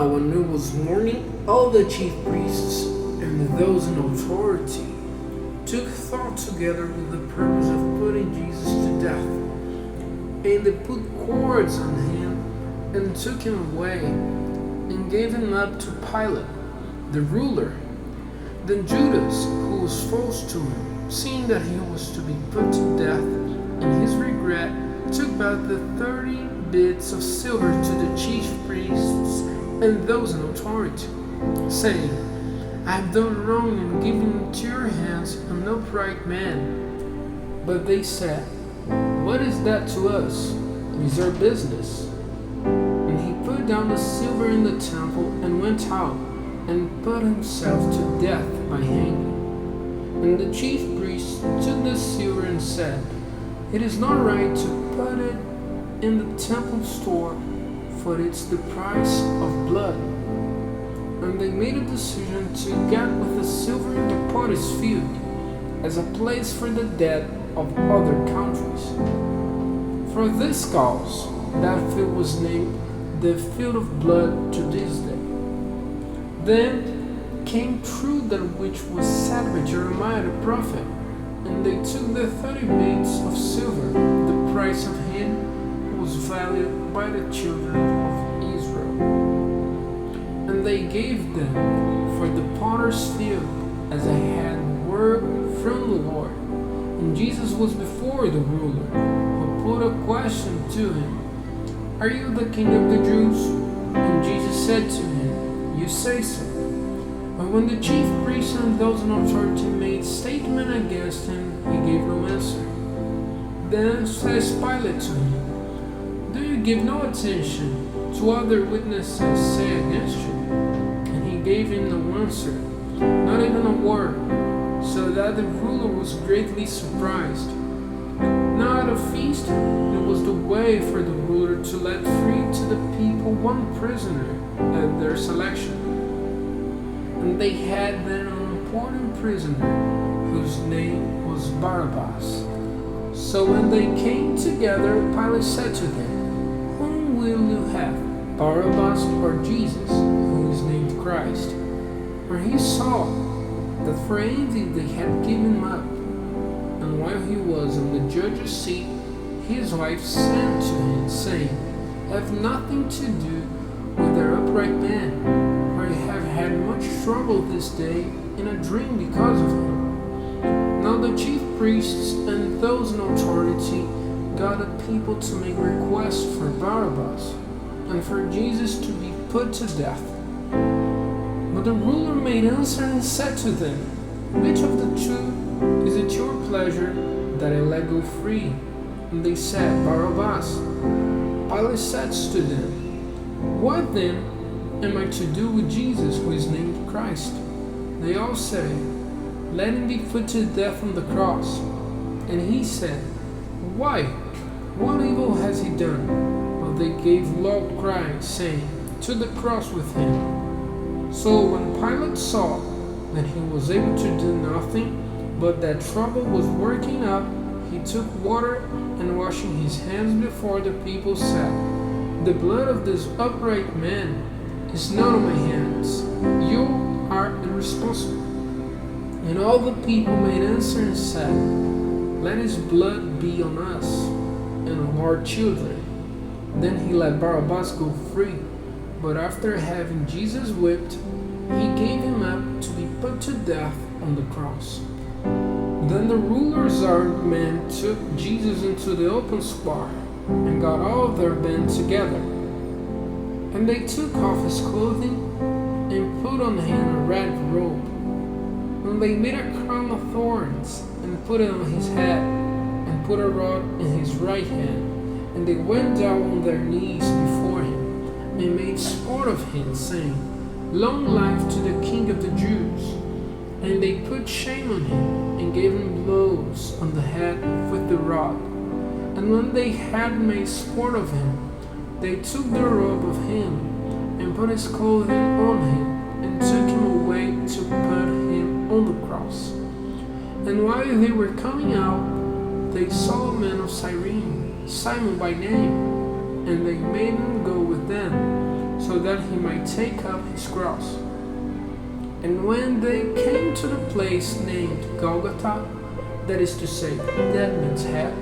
Now when it was morning, all the chief priests and those in authority took thought together with the purpose of putting Jesus to death. And they put cords on him and took him away and gave him up to Pilate, the ruler. Then Judas, who was false to him, seeing that he was to be put to death, in his regret took back the 30 bits of silver to the chief priests and those in authority, saying, I have done wrong in giving into your hands an upright man. But they said, What is that to us? It is our business. And he put down the silver in the temple and went out and put himself to death by hanging. And the chief priests took the silver and said, It is not right to put it in the temple store, for it's the price of blood. And they made a decision to get with the silver in the potter's field as a place for the dead of other countries. For this cause, that field was named the field of blood to this day. Then came true that which was said by Jeremiah the prophet, and they took the 30 bits of silver, the price of him who was valued by the children of Israel. And they gave them for the potter's field as a hand word from the Lord. And Jesus was before the ruler, who put a question to him, Are you the king of the Jews? And Jesus said to him, You say so. But when the chief priests and those in authority made statement against him, he gave no answer. Then says Pilate to him, Do you give no attention to what other witnesses say against you? And he gave him no answer, not even a word, so that the ruler was greatly surprised. Now at a feast, it was the way for the ruler to let free to the people one prisoner at their selection. And they had then an important prisoner, whose name was Barabbas. So when they came together, Pilate said to them, Whom will you have, Barabbas or Jesus, who is named Christ? For he saw that for envy they had given him up. And while he was on the judge's seat, his wife sent to him, saying, Have nothing to do with their upright man, for I have had much trouble this day in a dream because of him. Now the chief priests and those in authority gathered people to make requests for Barabbas and for Jesus to be put to death. But the ruler made answer and said to them, Which of the two is it your pleasure that I let go free? And they said, Barabbas. Pilate said to them, What then am I to do with Jesus, who is named Christ? They all said, Let him be put to death on the cross. And he said, Why? What evil has he done? But they gave loud cries, saying, To the cross with him. So when Pilate saw that he was able to do nothing, but that trouble was working up, he took water and washing his hands before the people said, The blood of this upright man is not on my hands. You are irresponsible. And all the people made answer and said, Let his blood be on us and on our children. Then he let Barabbas go free. But after having Jesus whipped, he gave him up to be put to death on the cross. Then the ruler's armed men took Jesus into the open square and got all of their band together. And they took off his clothing and put on him a red robe. And they made a crown of thorns and put it on his head and put a rod in his right hand. And they went down on their knees before him and made sport of him, saying, Long life to the King of the Jews. And they put shame on him and gave him blows on the head with the rod. And when they had made sport of him, they took the robe of him and put his clothing on him and took him away to put him on the cross. And while they were coming out, they saw a man of Cyrene, Simon by name, and they made him go with them. So so that he might take up his cross. And when they came to the place named Golgotha, that is to say, Dead Man's Head,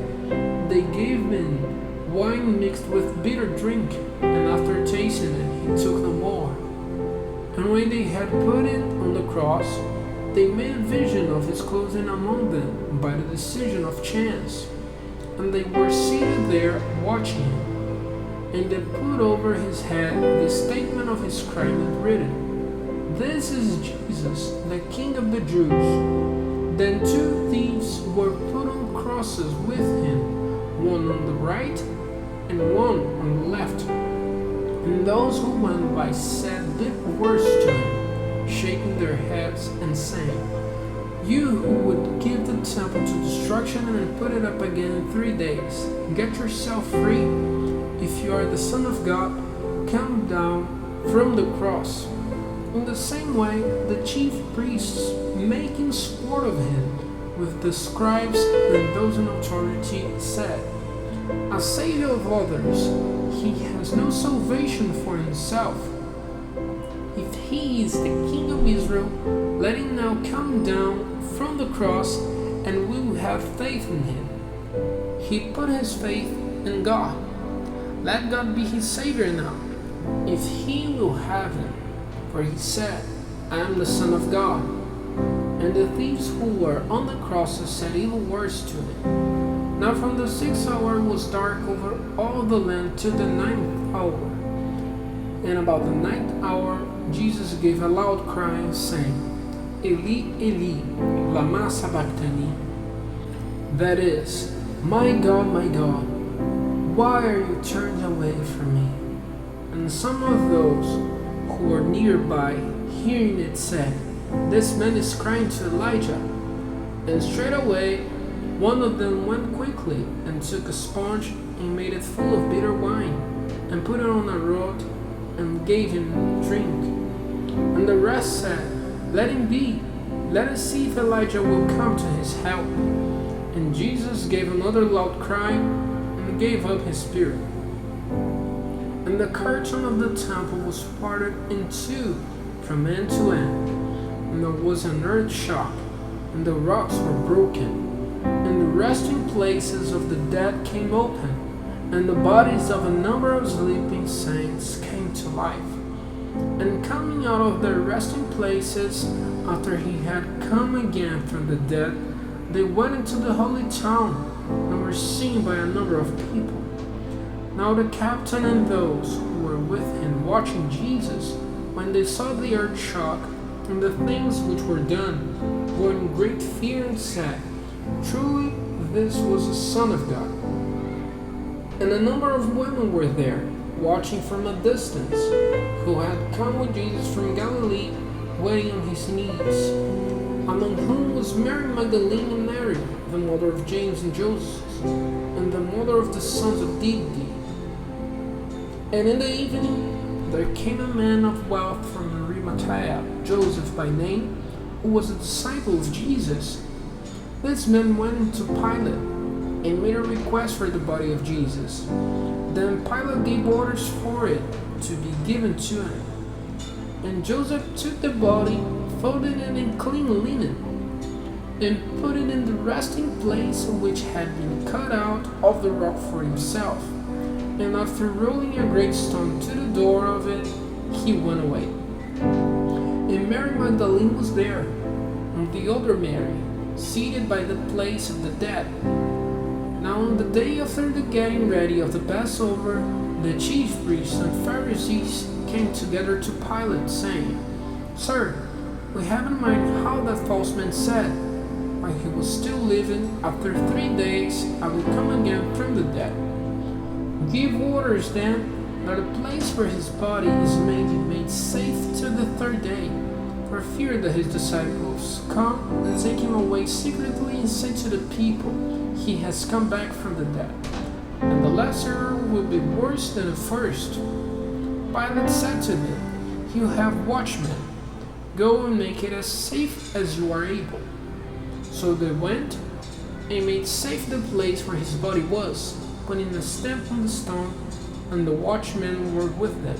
they gave him wine mixed with bitter drink, and after tasting it, he took no more. And when they had put it on the cross, they made a vision of his clothing among them by the decision of chance. And they were seated there watching him. And they put over his head the statement of his crime and written, "This is Jesus, the King of the Jews." Then two thieves were put on crosses with him, one on the right and one on the left. And those who went by said bitter words to him, shaking their heads and saying, "You who would give the temple to destruction and put it up again in 3 days, get yourself free. If you are the Son of God, come down from the cross." In the same way, the chief priests, making sport of him with the scribes and those in authority, said, "A savior of others, he has no salvation for himself. If he is the King of Israel, let him now come down from the cross, and we will have faith in him." He put his faith in God. Let God be his savior now, if he will have him. For he said, "I am the Son of God." And the thieves who were on the crosses said evil words to him. Now from the 6th hour was dark over all the land till the 9th hour. And about the 9th hour Jesus gave a loud cry, saying, "Eli, Eli, lama sabachthani?" That is, my God, why are you turned away from me?" And some of those who were nearby, hearing it, said, "This man is crying to Elijah." And straightway one of them went quickly and took a sponge and made it full of bitter wine, and put it on a rod and gave him drink. And the rest said, "Let him be. Let us see if Elijah will come to his help." And Jesus gave another loud cry and gave up his spirit. And the curtain of the temple was parted in two from end to end, and there was an earth shock, and the rocks were broken, and the resting places of the dead came open, and the bodies of a number of sleeping saints came to life. And coming out of their resting places, after he had come again from the dead, they went into the holy town, and were seen by a number of people. Now the captain and those who were with him watching Jesus, when they saw the earth shock and the things which were done, were in great fear and said, "Truly this was the Son of God." And a number of women were there, watching from a distance, who had come with Jesus from Galilee, waiting on his knees, among whom was Mary Magdalene and Mary, the mother of James and Joseph, and the mother of the sons of Zebedee. And in the evening there came a man of wealth from Arimathea, Joseph by name, who was a disciple of Jesus. This man went into Pilate and made a request for the body of Jesus. Then Pilate gave orders for it to be given to him. And Joseph took the body, folded it in clean linen, and put it in the resting place which had been cut out of the rock for himself. And after rolling a great stone to the door of it, he went away. And Mary Magdalene was there, and the other Mary, seated by the place of the dead. Now on the day after the getting ready of the Passover, the chief priests and Pharisees came together to Pilate, saying, "Sir, we have in mind how that false man said, while he was still living, after 3 days I will come again from the dead. Give orders then that the place where his body is made safe till the 3rd day, for fear that his disciples come and take him away secretly and say to the people, he has come back from the dead, and the lesser will be worse than the first." Pilate said to them, "You have watchmen. Go and make it as safe as you are able." So they went and made safe the place where his body was, putting a stamp on the stone, and the watchmen were with them.